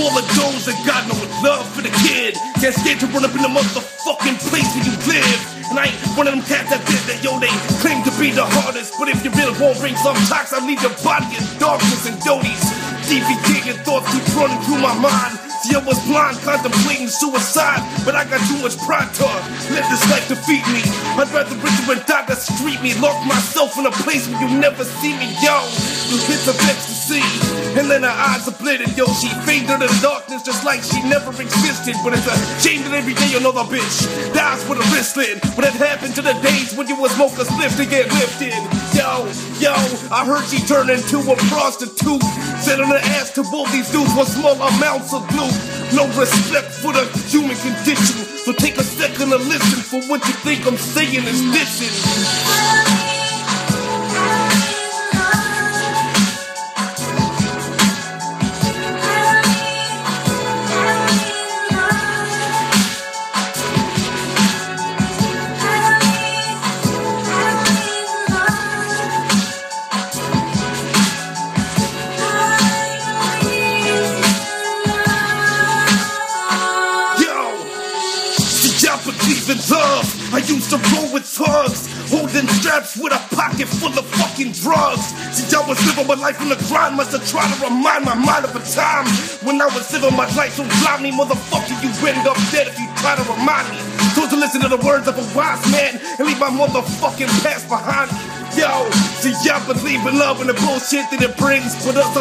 for all of those that got no love for the kid. Can't scared to run up in the motherfucking place where you live. And I ain't one of them cats that did that, yo, they claim to be the hardest. But if you really won't bring some tox, I'll leave your body in darkness and doties. DVDing thoughts keep running through my mind. See, I was blind, contemplating suicide, but I got too much pride to let this life defeat me. I'd rather richer and die than street me. Lock myself in a place where you never see me, yo. You hits of ecstasy, and then her eyes are blitted, yo. She faded in the darkness just like she never existed. But it's a shame that every day another bitch dies with a wristlet. But it happened to the days when you was smokers lift to get lifted. Yo, I heard she turned into a prostitute. Sat on her ass to all these dudes for small amounts of glue. No respect for the human condition. So take a second to listen for what you think I'm saying is listen. Love. I used to roll with thugs, holding straps with a pocket full of fucking drugs. See, I was living my life on the grind, must have tried to remind my mind of a time when I was living my life so blindly, motherfucker, you end up dead if you try to remind me. So to listen to the words of a wise man and leave my motherfucking past behind me. Yo, see, y'all believe in love and the bullshit that it brings, but us,